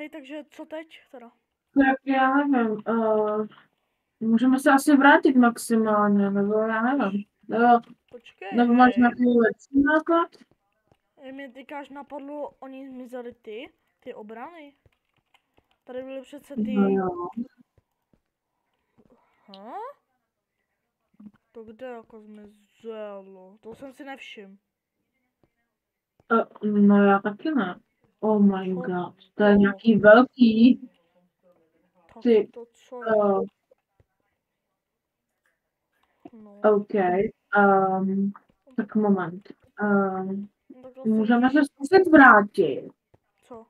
Hej, takže co teď teda? Tak já nevím, můžeme se asi vrátit maximálně, nebo já nevím. Počkej, Nebo máš hej. nějaký lepší náklad? Mě teďkáž napadlo, oni zmizeli ty obrany. Tady byly přece ty... No jo. To kde jako zmizelo? To jsem si nevšiml. No já taky ne. Oh my Co god, to to? je nějaký velký. Tak Ty, to co je? No. OK, tak moment. No tak to Můžeme se vidíš. zkusit vrátit. Co?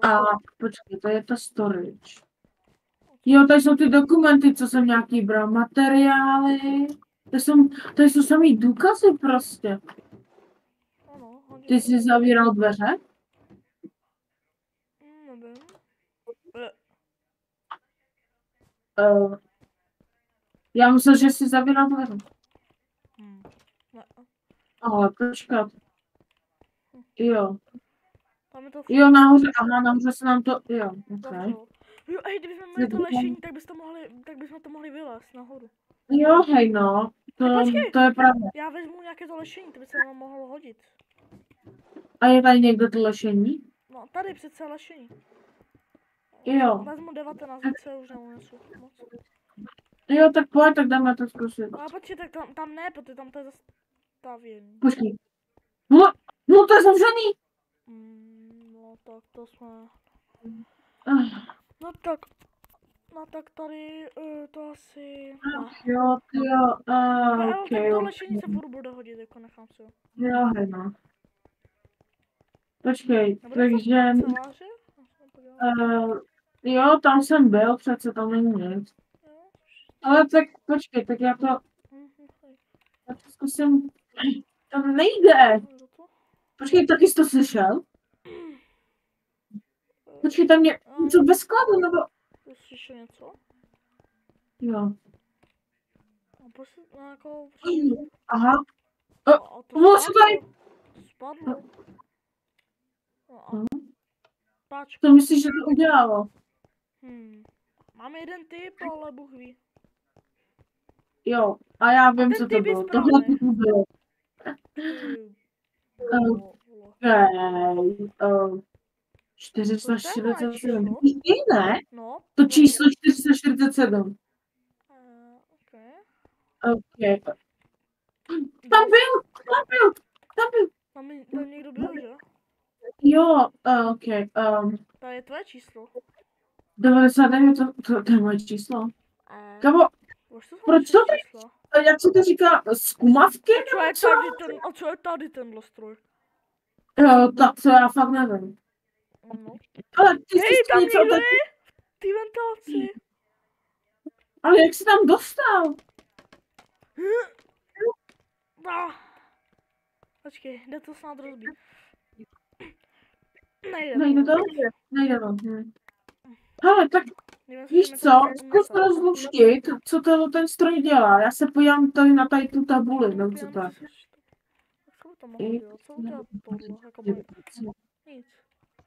A počkej, to je ta storage. Jo, tady jsou ty dokumenty, co jsem nějaký bral, materiály. Tady jsou samý důkazy prostě. Ano, hodně. Ty jsi zavíral dveře? Nevím. Já myslel, že jsi zavíral dveře. Ne. Ale počkat. Jo. Tam je to Jo, nahoře, aha, nahoře se nám to, jo, okay. Jo, hej, kdybychom měli to lešení, tak bychom to mohli vylézt nahoru. Jo, hej, no, to je pravda. Já vezmu nějaké to lešení, to by se nám mohlo hodit. A je tady někdo to lešení? No, tady přece lešení. Jo. Vezmu 19, víc se už neunesu moc. Jo, tak pojď, tak dáme to zkusit. A počkej, tak tam ne, protože tam to je zastavění. Počkej. No to je zavřený. No tak to jsme... Ah. No tak tady to asi... Jo, Tak okay, to lešení se furt bude hodit, jako nechám si ho. Jo, hej, no. Počkej, Nebude takže... Jo, tam jsem byl, přece tam není nic. Ale tak počkej, tak já to zkusím... To nejde. Počkej, taky jsi to slyšel? Počkej, tam je něco bez skladu, nebo... Slyšel něco? Jo. Jako... Aha. To se tady... Spadlo. Páčku. To myslíš, že to udělalo? Mám jeden typ, ale Bůh ví. Jo, a já vím, co to bylo. Tohle to bylo. Okay. 447. Ne? No. To číslo 447. OK. Tam byl. Tam někdo byl, že? Jo, OK. To je tvoje číslo. 99, to je moje číslo. Kamo, proč to číslo? Jak se to říká, zkumavky? A co je tady tenhle stroj? Jo, tak to já fakt nevím. No. Ale ty hej, tam někdo je! Ty ventilaci. Ale jak jsi tam dostal? Počkej, jde to snad rozbít. Nejde to. Hele, tak víš co, zkus rozluštit, co ten stroj dělá. Já se podívám tady na tady tu tabuli, no co to je. Co by to mohlo dělat? Co udělat tohle? Jakoby... Nic.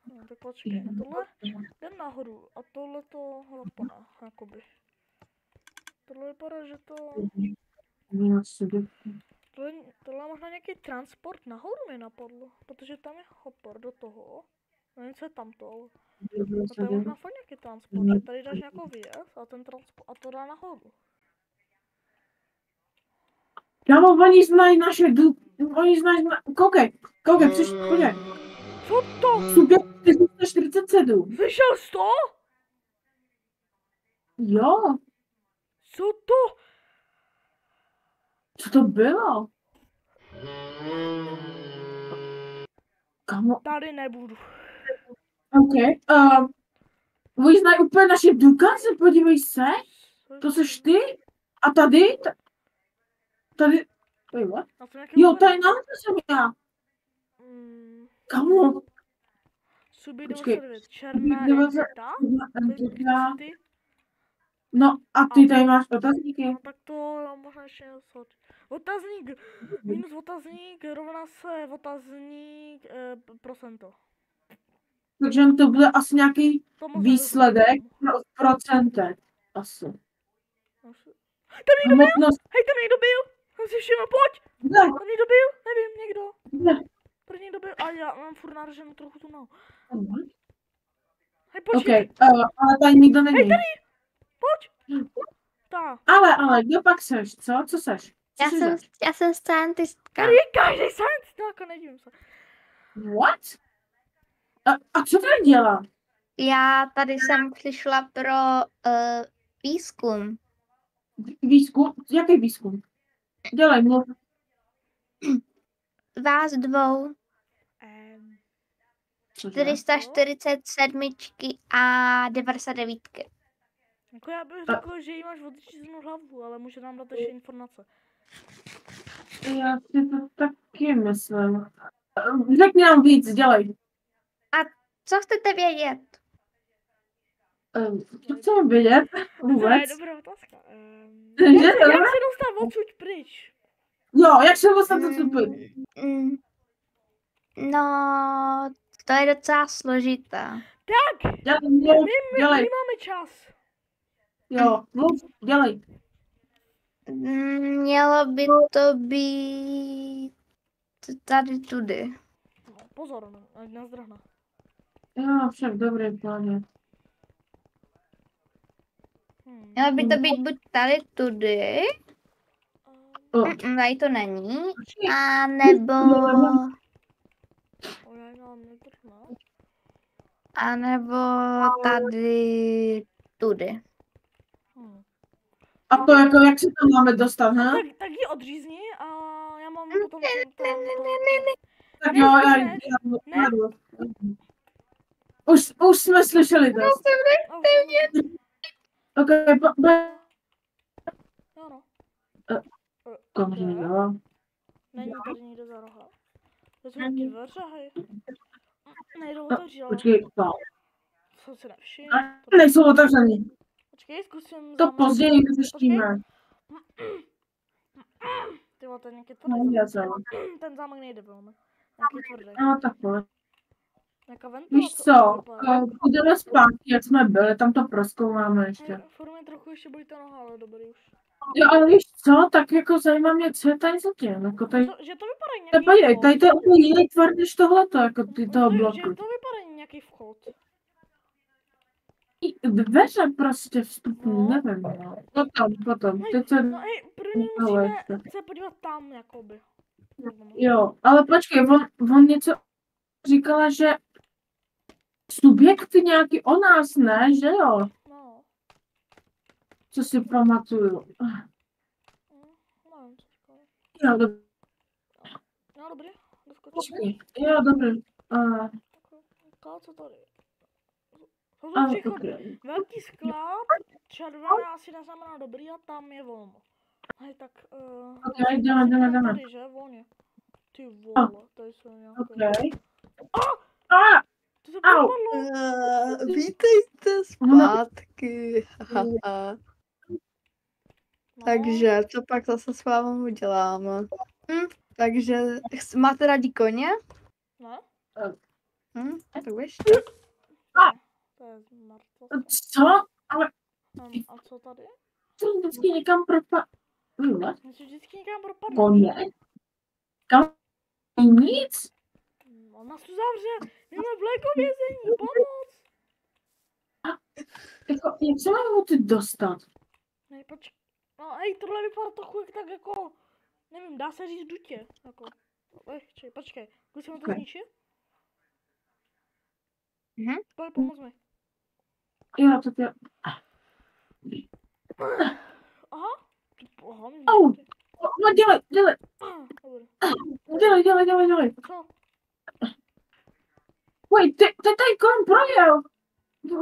No, tak počkej, tohle jde nahoru a tohle to hlopaná, jakoby. Tohle vypadá, že to... Tohle možná nějaký transport nahoru mi napadlo, protože tam je hopper do toho. Nevím, co je tamto, ale... A to je možná fakt nějaký transport, že tady dáš nějakou věc a ten transport a to dá nahoru. Kámo, oni znají naše oni znají, koukej, podívej. Co to? Subjekt 447. Slyšel jsi to? Jo. Co to? Co to bylo? Kámo. Tady nebudu. OK. Oni znají úplně naše důkazy, podívej se. To seš ty? A tady? Tady... Jo, tady nahoře jsem já. Kámo. Subjekt 29, černá entita. No a ty tady máš otazníky. No tak to možná ještě něco. Otazník minus otazník rovná se otazník procento. takže to bude asi nějaký To moc výsledek nerozumím. v procentech. Asi. Ten mě dobil! Hmotnost. Hej, ten mě dobil! Jsem si všiml, pojď! Kde? Ten mě dobil? Nevím, někdo. Kde? První dobil, a já mám furt naraženou trochu tu nohu. Mhm. Hej, OK, počkej, ale tady nikdo není. hej, tady! Pojď! Tak. Ale, kdo pak seš, co? Co seš? Co jsi zač? Já jsem scientistka. Tady je každý science, no jako nedívím se. What? A co tady dělá? Já tady jsem přišla pro výzkum. Výzkum? Jaký výzkum? Dělej, mluv. Vás dvou, Cože? 447 a 99. Jako já bych řekl, že jí máš odříznou hlavu, ale může nám dát ještě informace. Já si to taky myslím. Řekni nám víc, dělej. Co chcete vědět? Co chceme vědět? To je Vůbec? dobrá otázka. Že Jak to? se dostat odsud pryč? Jo, jak se dostat do supy? No, to je docela složité. Tak, Dělej. my máme čas. Jo, mluv, dělej. Mělo by to být tady tudy. No, pozor, ať nás drhne. Jo, však dobrý plán. Mělo by to být buď tady tudy, tady to není, a nebo tady tudy. A to jako, jak se tam máme dostat, ha? Tak ji odřízni a já mám potom... Tak jo, já jdu. Už jsme slyšeli to. Ok, Jo no. Konže, jo. Není tady nikdo za roha. To jsou taky dveře, hej. Nejdou otevřít, ale... Počkej, to. Co se nevšim? Nejsou otevřený. Počkej, zkusím... To později vyřešíme. Ty vole, to je nějaký No, tvrdý já zámek. jsem. Ten zámek nejde velmi. Nějaký tvrdý. No, tak pojď. Nějaká ventilace. Víš co, půjdeme zpátky, jak jsme byli, tam to prozkoumáme ještě. Furt mi trochu ještě bolí ta noha, ale dobrý už. Jo, ale víš co, tak jako zajímá mě, co je tady za tím, jako tady... Že to vypadá nějaký Podívej, vchod. tady to je úplně jiný tvar než tohleto, jako ty toho Že bloku. to vypadá nějaký vchod. Dveře prostě vstupní, No. nevím, no. Potom, teď se... No hej, první Ale musíme ještě. se podívat tam, jakoby. Jo, ale počkej, on něco říkala, že subjekty nějaký o nás, ne, že jo? No. Co si pamatuju. Nevím, co říkala. Jo, dobrý. No dobrý, doskočíme. Počkej, jo, dobrý. Co tady? To jsou Ale příchody. počkej. Velký sklad, červená asi neznamená dobrý a tam je volno. Hej, tak... Ok, jdeme. Tady, že? Volně. Ty vole, tady jsou nějaké... Ok. To se Au. propadlo. Vítejte zpátky. No. Takže, co pak zase s vámi uděláme? Takže, máte rádi koně? Ne? Tak víš? To je zmrtvo. Co? Ale A co tady? to vždycky někam propadne. Myslím, že vždycky někam propadne. Koně? Kam? Nic? On nás tu zavře. My jsme v Lego vězení. Pomoc. Jako, jak se máme ty dostat? Ne, počkej. No, hej, tohle vypadá trochu jak tak jako... Nevím, dá se říct dutě. Jako... Počkej. Musíme to Ok. zničit? Pojď, pomoz mi. Jo, tak jo. Aha. Aha, mi Au. zničíte. No, dělej. Dobrý. Dělej. Co? Wait, ty tady kolem projel.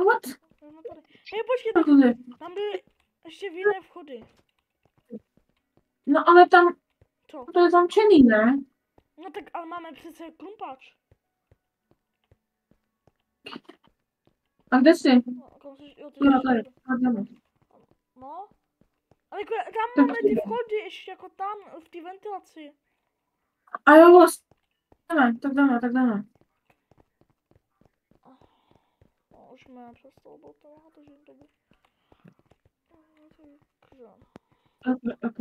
What? Jsme tady. Hej, počkej, Takhle. tam byly ještě jiné vchody. No, ale tam, Co? to je zamčený, ne? No tak, ale máme přece klumpač. A kde jsi? No, kam jsi, jo, ty Jo, jsi tady. Jdeme. No. Ale jako, tam máme ty vchody, ještě jako tam, v té ventilaci. A jo, vlastně. Tak jdeme. položme přes to, bo to má to, že to by... Ok.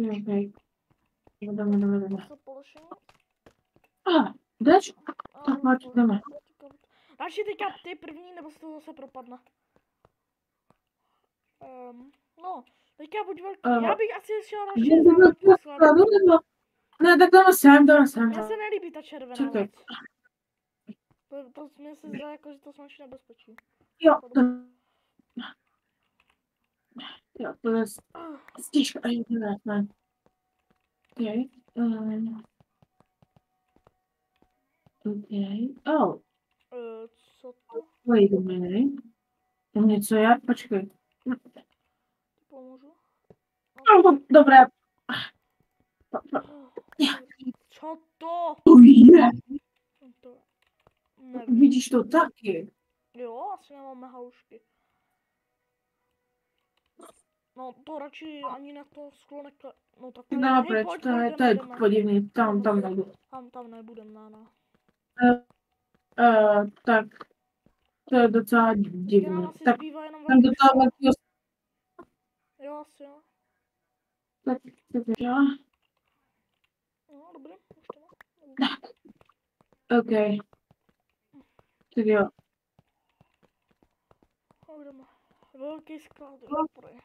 Jdeme. Co položím? Jdeš? Tak pojď, jdeme. Radši teďka ty první, nebo se to zase propadne? No, teďka buď velký. Já bych asi šel radši za velký skladem. Ne, tak jdeme sem. Mně se nelíbí ta červená Čekej. věc. To mně se zdá jako, že to značí nebezpečí. Jo, to je stížka. Ne. Okay. Okay. Oh. Co to? Wait a minute. Tam něco je? Počkej. Pomůžu? Dobré. Co to? Je. To nevím. Vidíš to taky? Jo, asi nemáme halušky. No to radši ani na to sklo nekle... No tak tady, No, proč? To je podivný. Tam nejdu. Tam nebudem, ne. Tak. To je docela divné. Nám asi Tak zbývá jenom tam do velký toho sklo. velkého... Jo, asi jo. Tak jo. No, dobrý, už to má. OK. Tak jo. Jdeme. Velký sklad, dobrý.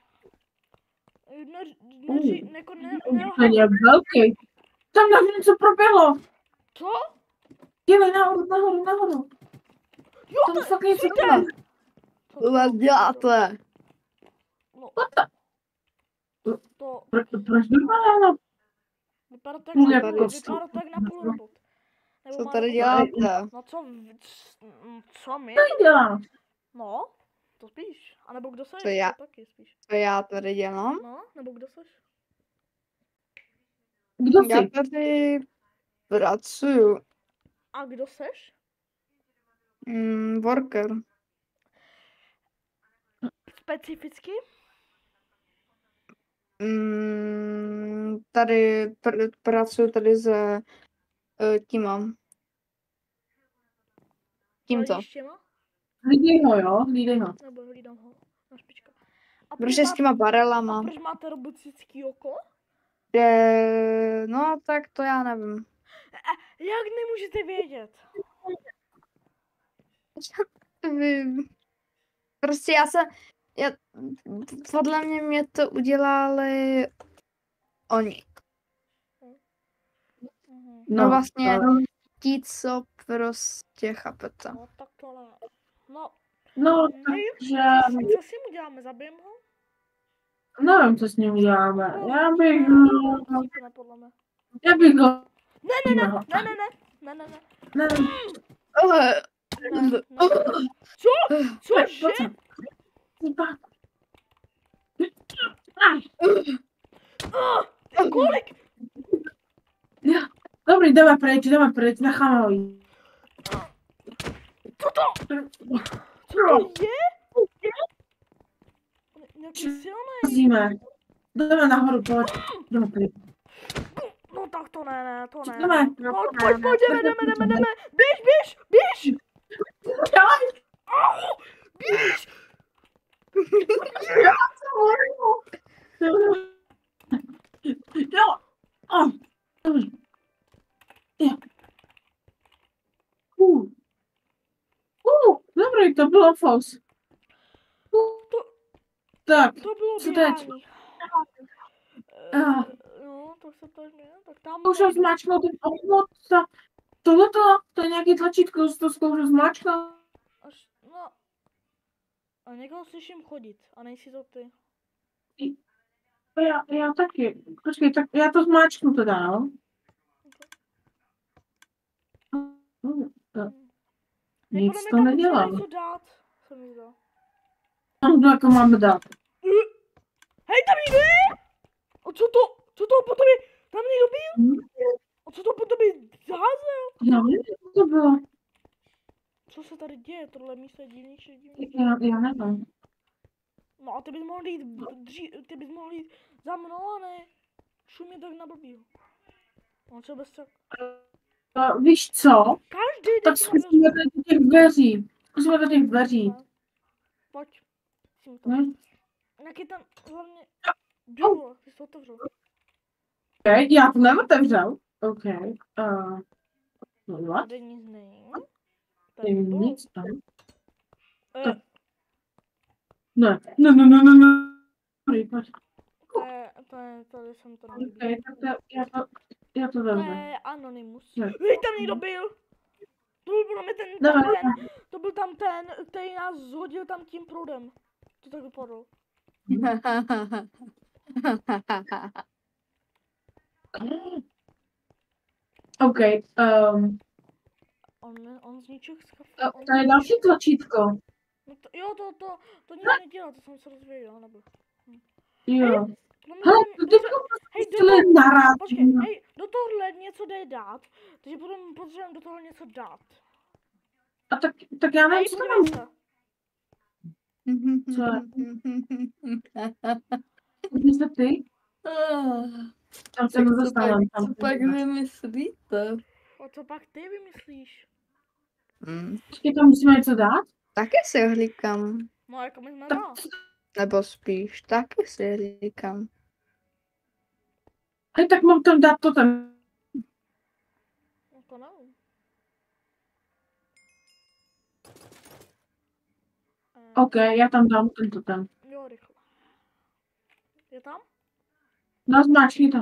To je velký. Tam něco proběhlo. Co? Dívej, nahoru. Jo, Tam fakt něco super. bylo. Co vás děláte? No, What the? to Proč vypadá? vypadá tak Půl na jako půl, stůl. vypadá tak na půl robot. Nebo Co má tady robot- děláte? No co my? Co dělám? No, to spíš. A nebo kdo seš? Co já? To taky spíš. Co já tady dělám? No, nebo kdo seš? Kdo Já jsi? tady pracuju. A kdo seš? Worker. Specificky? Tady pracuju tady se tímto. Hledištěma? Hlídej ho. Nebo hlídám ho na špička. A Protože s těma barelama. proč máte robotický oko? No, tak to já nevím. Jak nemůžete vědět? Prostě podle mě to udělali oni. No vlastně ti, co prostě chápete. No tak to ne. No, No, my, takže... co si mu děláme? Zabijem ho? Nevím, co s ním uděláme. Já bych ho... Ne. Ne. Cože? Kolik? Dobrý, jdeme pryč, necháme ho jít. Co to je? Nějaký silný. Zíme. Jdeme nahoru, pojď. Jdeme pryč. No tak to ne. Jdeme. Pojď, jdeme. Běž. Au, běž. Jo. Dobrý. Dobrý, to bylo fous. Tak, To bylo co teď? běhání. No, to se to ne, tak tam... Zkoušel zmáčknout ten obvod, tohleto, to je nějaký tlačítko, to zkoušel zmáčknout. No. A někoho slyším chodit, a nejsi to ty. Já taky. Počkej, tak já to zmáčknu teda, no. Nic to nedělá. Něco dát, se mi zdá. Tam jako máme dát. Hej, tam někdo je! A co to po tobě? Tam někdo byl? A co to po tobě zaházel? Já nevím, co to bylo. Co se tady děje? Tohle místo je divnější. Já nevím. No a ty bys mohl jít za mnou a ne šumě tak na blbýho. No co bez tak? Víš co? Každý Tak zkusíme do těch dveří. Pojď. Musím to. Ne? Jak je tam hlavně... Důvod, ty jsi to otevřel. Okay, já to neotevřel. OK. What? Tady nic není. Není Tady bylo. nic tam. Eh, Ne. Ne. Pojď. tady jsem to nelíbí. OK, tak já to To vezmu. je Anonymous. Ne. Hej, tam někdo byl. To byl podle mě to byl tam ten, který nás zhodil tam tím proudem. To tak vypadalo. OK. On zničil skafu. To je další tlačítko. No to, jo, to nic nedělá, to jsem se rozvěděl, nebo. Jo. Podle mě Hele, ten- to hej, do celé toho, naraz. počkej, hej, do tohohle něco jde dát, takže potřebujeme do toho něco dát. A tak já Hej, nevím, co to podívej mám. se. Co je? Myslíte ty? Tam se nezastavím. Co pak vymyslíte? A co pak ty vymyslíš? Počkej, tam musíme něco dát? Taky si říkám. No, jako my jsme Tak, dá. Nebo spíš, taky si říkám. hej, tak mám tam dát to tam. Jako nevím. OK, já tam dám tento tam. Jo, rychle. Je tam? No, zmáčkni to.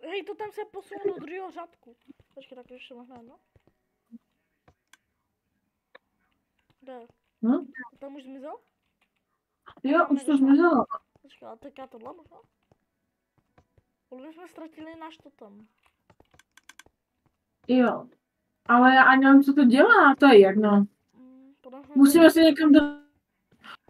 Hej, to tam se posunul do druhého řádku. Počkej, tak ještě možná jedno. Kde? Hm? To tam už zmizel? Jo, už to zmizelo. Počkej, a teďka tohle možná? Podle mě jsme ztratili náš totem. Jo. Ale já ani nevím, co to dělá, to je jedno. Podle mě jsme Musíme si někam do...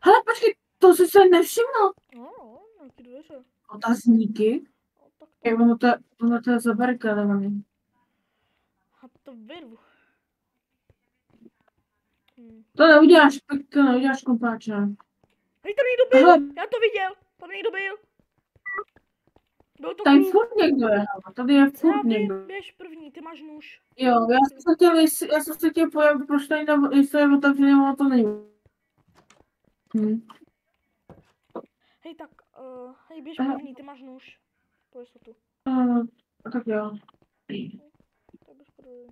Hele, počkej, to jsi se nevšiml. No, nějaký dveře. Otazníky. No, tak to... Jo, ono to je zabarikádované. A to vyru. To neuděláš kompáče. Hej, tam někdo byl! Hele. Já to viděl! Tam někdo byl! Byl to Tady kluk. furt někdo je, hele. Tady je Já furt vím, někdo. běž první, ty máš nůž. Jo, já jsem se chtěl pojít, proč tady jestli je otevřený, ale to není. Hej, tak, hej, běž Aha. první, ty máš nůž. Po jistotu. Tak jo. Tak běž první.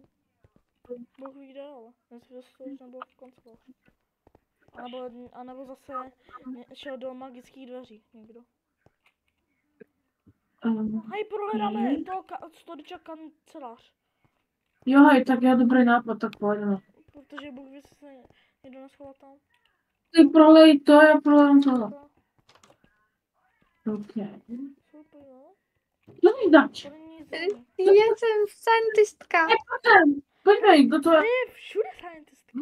Bůh ví kde, ale myslím, že to už nebylo v kanceláři. A nebo zase šel do magických dveří někdo. Hej, prohledáme toho Stodiča kancelář. Jo, hej, tak jo, dobrý nápad, tak pojďme. Protože Bůh ví, jestli se někdo neschoval tam. Ty prolej to, já prolejím tohle. OK. Super, jo. No nejdač. To není nic jiného. Já jsem scientistka. Pojďme, kdo to je? Ty je všude scientistka.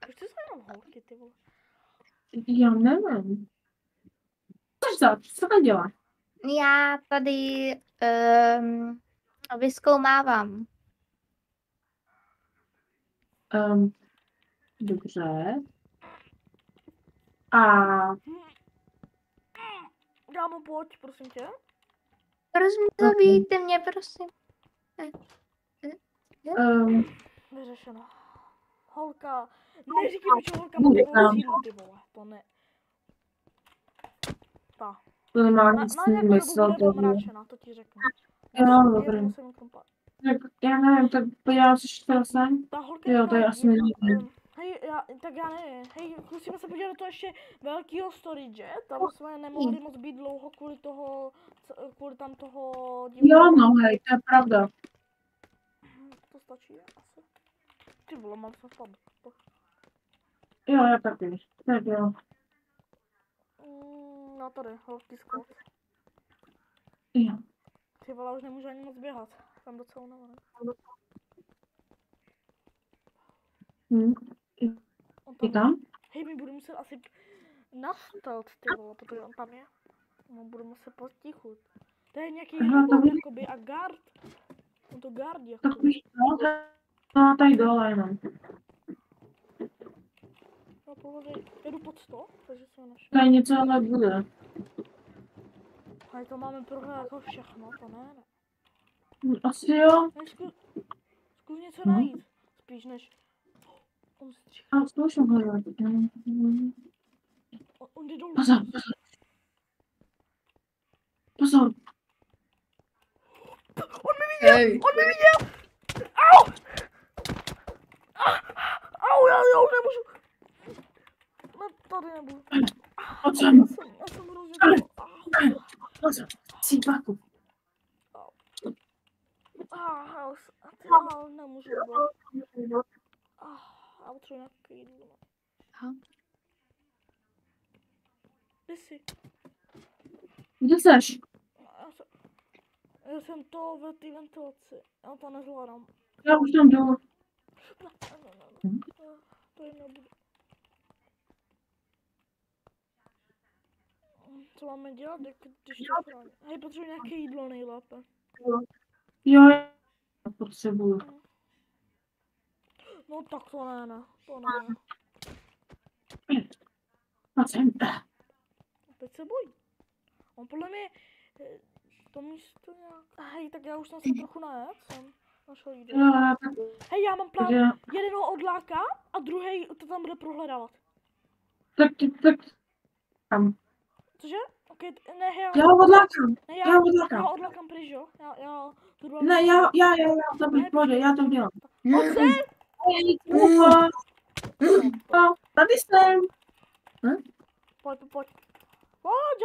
Proč to jsou jenom holky, ty vole? Já nevím. Co to dělá? Já tady vyzkoumávám. Dobře. A Kámo, pojď, prosím tě. Zabijte mě, prosím. Vyřešeno. Holka. Neříkej mi, že holka má takovou sílu, ty vole. To ne. Ta. to nemá Na nic nějakou dobu smysl. bude omráčená, to ti řeknu. Jo, dobrý. Musím kompa- Já nevím, tak podívám se, co jsem. Ta holka Jo, je to je asi není. hej, tak já nevím. Hej, musíme se podívat do toho ještě velkého storage. Tam jsme nemohli moc být dlouho kvůli tam toho Jo, no, hej, to je pravda. To stačí asi. Ty vole, mám se vpad. Jo, já taky. Tak jo. No tady, velký skot. Jo. Ty vole, už nemůžu ani moc běhat. Jsem docela unavený. I tam? Hej, my budeme muset asi nastat, ty vole, protože on tam je. No, budeme muset potichu. To je nějaký robot, jakoby, a guard. On to guard, Tak jakoby. víš, no, tady dole jenom. No, pohodě, jedu pod 100, takže se našel. Tady něco ale bude. Ale to máme prohledat jako všechno, to ne. Asi jo. Zkus něco najít, spíš než On stříhá. A zkouším hledat. On jde dolů. Pozor. Pozor. On mi viděl! Hej. On mi viděl! Au! Au, já už nemůžu. No, tady nebudu. Pozor. Já jsem hrozně Pozor. Sípaku. Já nemůžu vůbec. Já potřebuji nějaký jídlo. Aha. Kde jsi? Kde seš? Já jsem to ve té ventilaci. Já to nezvládám. Já už tam jdu. Ne. Tady nebudu. Co máme dělat, když to chrání? Hej, potřebuji nějaké jídlo nejlépe. Jo, já potřebuju. No tak to ne. To ne. Pojď sem. Teď se bojí. On podle mě to místo nějak... Hej, tak já už jsem se trochu najet, jsem našel jídlo. Jo, Hej, já mám plán. takže... Jeden ho odláká a druhý to tam bude prohledávat. Tak. Tam. Cože? Ok, ne, Já ho odlákám. Ne, Já ho odlákám. já ho odlákám pryč, jo? Já to jdu. Ne, já, dobrý, pojď, já to udělám. Pojď sem! Tady jsem. Pojď. Pojď,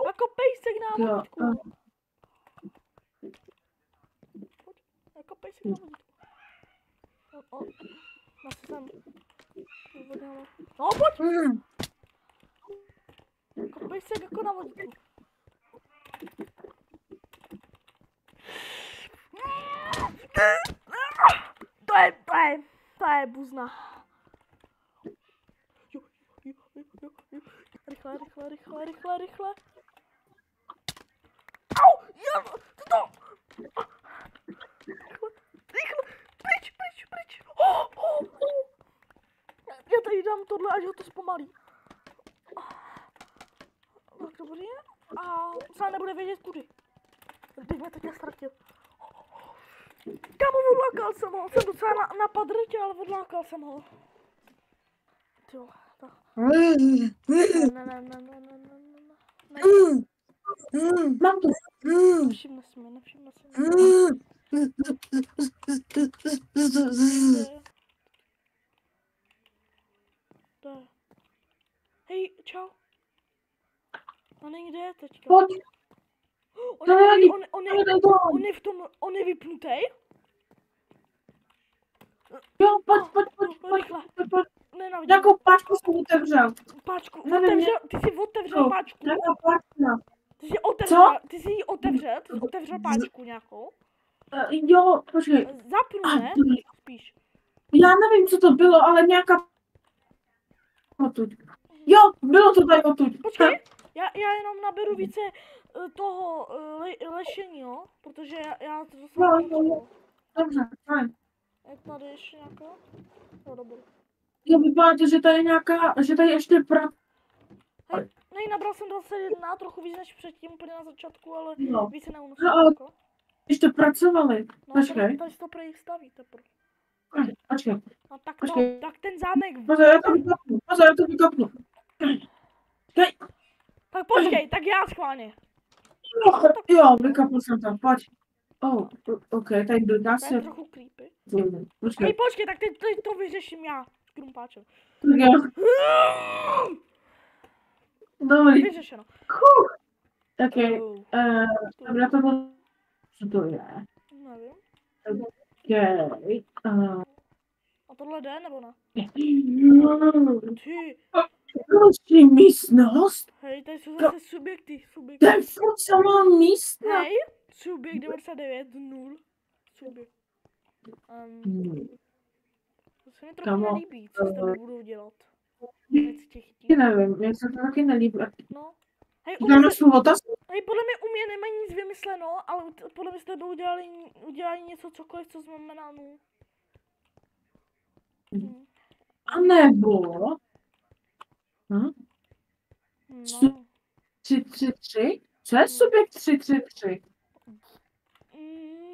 jako pejsek na Jo, vodítku. Pojď, jako pejsek na vodítku. Nasem. No, pojď! Jako pejsek jako na vodítku. To je buzna. Jo. Rychle. Au! To! Rychle, pryč. Já tady dám tohle, až ho to zpomalí. Tak dobrý. A sám nebude vědět kudy. Teď mě teď ztratil. Kámo, odlákal jsem ho. Jsem docela na padrtě, ale odlákal jsem ho. Jo, tak. Ne. Mám to. Nevšimne si mě. Kde? Hej, čau. No není kde je teďka. Pojď. On je vypnutej? Jo, pojď. Nenávidím. Nějakou páčku jsem otevřel. Páčku, Nevím, ty jsi otevřel páčku. Nějaká páčka. Ty jsi ji otevřel páčku nějakou. Jo, počkej. Zapnu, ne? Spíš. Já nevím, co to bylo, ale nějaká... Odtud. Jo, bylo to tady odtud. Počkej, já jenom naberu více toho lešení, jo? Protože já to Jo. Dobře, fajn. Je tady ještě nějaká? Jo, dobrý. Jo, vypadá to, že tady nějaká, že tady ještě Hej, nabral jsem 21, trochu víc než předtím, úplně na začátku, ale Jo. více neunosím. No, ale ještě pracovali. No, Počkej. tady se to prý staví teprve. Počkej. No tak, Počkej. tak ten zámek... Pozor, já to vykopnu. Tak počkej, tak já schválně. Jo, vykopnul jsem to, pojď. Ok, tady dá To se... je trochu creepy. Počkej. Hej, počkej, tak teď to vyřeším já. S krumpáčem. Tak jo. Dobrý. Vyřešeno. Ok, dobrá to bylo... Co to je? Nevím. Ok. A tohle jde, nebo ne? Ty, Další místnost? hej, tady jsou zase subjekty. To je furt samá místnost. Hej, subjekt 99, 0. Subjekt. To se mi trochu Kamo, nelíbí, co s tebou budou dělat. Nechci tě chytit. Nevím, mně se to taky nelíbí. No. Hej, Dáme svou otázku? hej, podle mě u mě nemají nic vymysleno, ale podle mě s tebou udělali něco cokoliv, co znamená nul. A nebo... No. 333? Co je subjekt 333?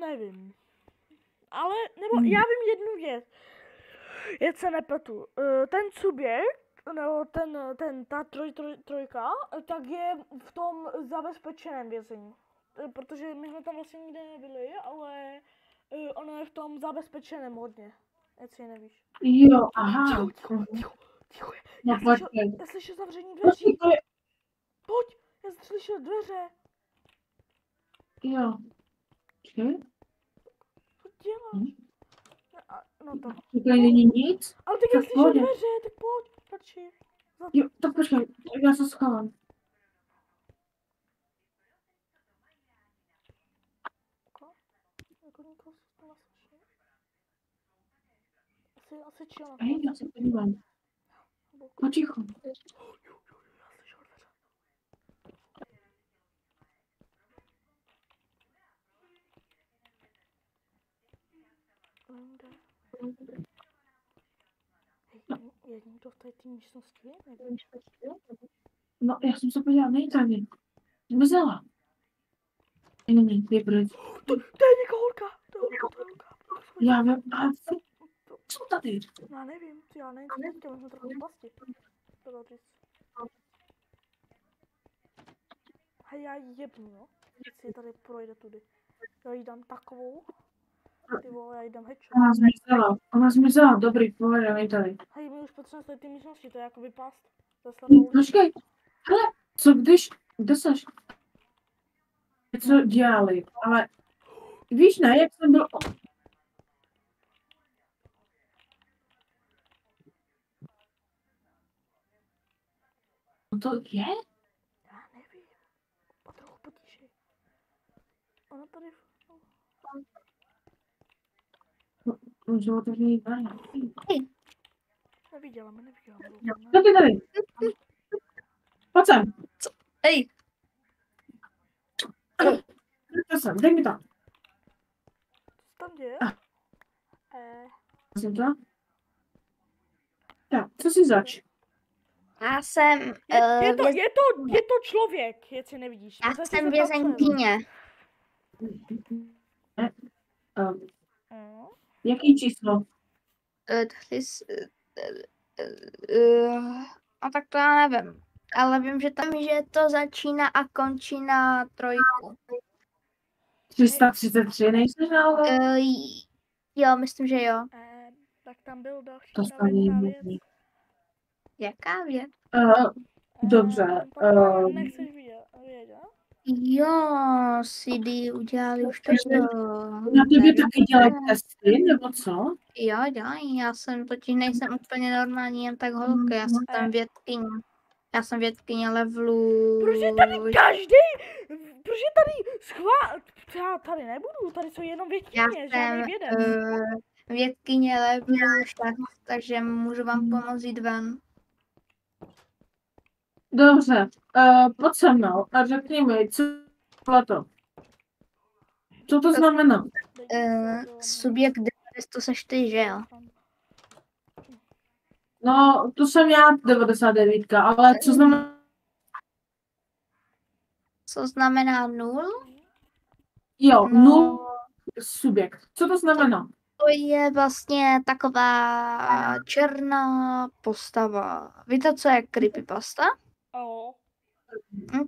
Nevím. Ale, nebo já vím jednu věc. Já se nepletu. Ten subjekt, nebo ta trojka, tak je v tom zabezpečeném vězení. Protože my jsme tam vlastně nikde nebyli, ale ono je v tom zabezpečeném hodně. Jestli nevíš. Jo, aha. Ticho. No počkej. Já slyšel zavření Počkej, dveří. to je... Pojď, já jsem slyšel dveře. Jo. Počkej. Co děláš? No to. To tady není nic. Ale tak Tak já slyšel pojď. dveře, tak pojď, radši. Jo, tak počkej, tak já se schovám. Jako nikoho se to neslyšel. Asi chill na to. Hej, já se podívám. Potichu. Já slyšel dveře. Hej, je někdo v té místnosti? Nevím. No, já jsem se podívala, není tady. Zmizela. Není, je pryč. To je někoho holka. To je holka. Já vím, ale co tady? Já nevím, co teďka, my jsme trochu v pasti. Bylo říct. Hej, já jí jebnu, jo? Jestli tady projde tudy. Já jí dám takovou. Ty vole, já jí dám headshot. Ona zmizela, dobrý, pohoda, není tady. Hej, my už potřebujeme ty místnosti, to je jakoby past. To je slavou. Počkej, hele, co když, kde seš? Co dělali, ale víš ne, jak jsem byl... To je? Já nevím. Trochu potížej. Ona tady... Můžu otevřít dveře. Neviděla. Co ty tady? Pojď sem. Hej, Pojď sem, dej mi to. Co tam děje? Jsem to? Tak, co jsi zač? já jsem... Je to člověk, jestli nevidíš. Já jsem vězenkyně. Jaký číslo? No tak to já nevím. Ale vím, že to začíná a končí na 3. 333, nejseš náhodou? Jo, myslím, že jo. Tak tam byl další To staví věc. Jaká věc? Dobře. Nechceš vědět? Jo, CD udělali už to. Na tebe taky dělají testy, nebo co? Jo, já jsem totiž nejsem úplně normální jen tak holka, já jsem tam vědkyně. Já jsem vědkyně levelu... Proč je tady každý? Proč je tady Já tady nebudu, tady jsou jenom vědkyně, žádný vědec. Vědkyně levelu 6, takže můžu vám pomoct jít ven. Dobře, pojď se mnou a řekni mi, co bylo to? Co to znamená? Subjekt 9, to seš ty, že jo? No, to jsem já 99, ale co znamená? Co znamená 0? Jo, No. 0 subjekt. Co to znamená? To je vlastně taková černá postava. Víte, co je creepypasta?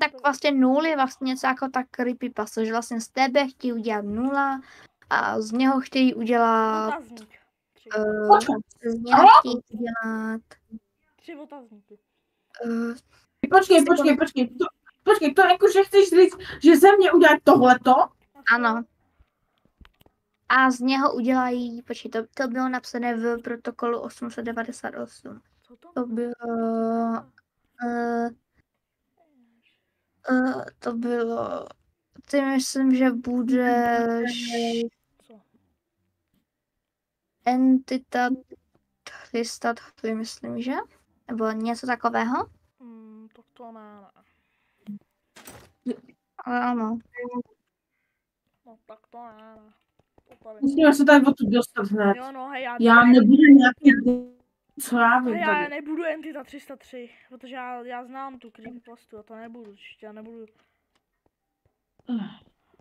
Tak vlastně 0 je vlastně něco jako ta creepypasta, že vlastně z tebe chtějí udělat 0 a z něho chtějí udělat... z něho chtějí udělat... 3 otazníky. Počkej, to jako, že chceš říct, že ze mě udělat tohleto? Ano. A z něho udělají, počkej, to bylo napsané v protokolu 898. Co to? To bylo, ty myslím, že budeš entita listat, to myslím, že? Nebo něco takového? To ne. Ale ano. No tak to ne. Musíme se tady o to dostat hned. Jo, no, hej, Já nebudu nějaký... Co já vím já tady? nebudu Entita 303, protože já znám tu creepypastu a to nebudu, já nebudu.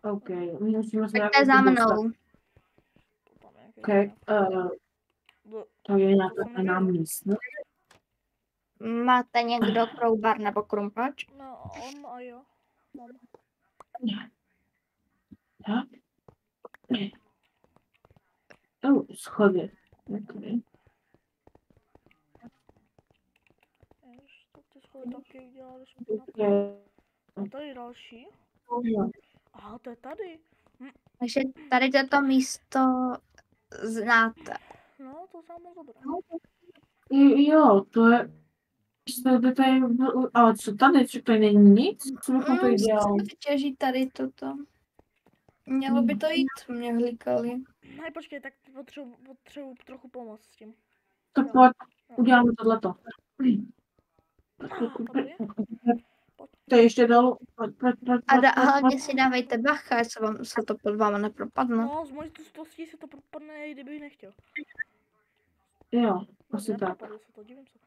OK, musíme se Tak to je za mnou. OK, To je jsem nějaká nevěděl. jiná místnost. Máte někdo kroubar nebo krumpač? No, on a já. Mám. Ne. Tak. Ne. Schody. Okay. Jež, to ty schody taky udělali špinavý. Okay. A tady další. Aha, to je tady. Takže tady toto místo znáte. No, to znám moc dobré. Jo, to je... Ale co tady? Co to není nic? Co bychom to dělali? Vytěží tady toto. Mělo by to jít, mě hlikali. Hej, počkej, tak potřebuji trochu pomoct s tím. Tak pojď, uděláme tohleto. Dobrý. To je ještě dolů. A hlavně si dávejte bacha, se to pod váma nepropadne. No, z mojí tustostí se to propadne, i kdybych nechtěl. Jo, asi tak. Nepropadlo se to, divím se.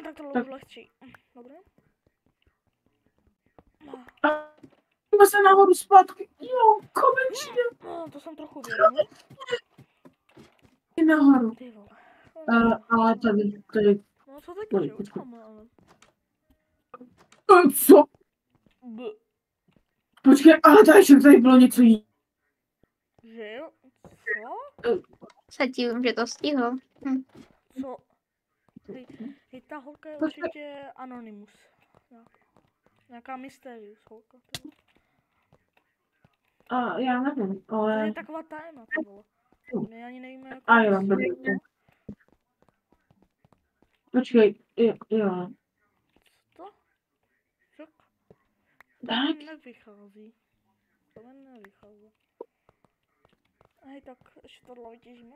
Tak to bylo lehčí. Dobré. Jdeme se nahoru zpátky. Jo, konečně. No, to jsem trochu vědomý. I nahoru. Ty vole. Ale tady. No, co teď, že uděláme, ale... Co? Počkej, ale tady bylo něco jiného. Že jo? Co? Se divím, že to stihl. Co? Hej, ta holka je určitě Anonymous. Nějaká Mysterious holka. Já nevím, To ale... je taková tajemná, ty vole. My ani nevíme, jak... A jo, dobrý. Počkej, jo. Co? Však? Tak. To nevychází. To nevychází. Hej, tak ještě tohle vytěžíme.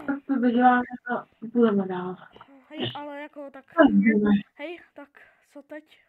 Tak to doděláme a budeme dál. Hej, ale jako tak... Hej, tak co teď?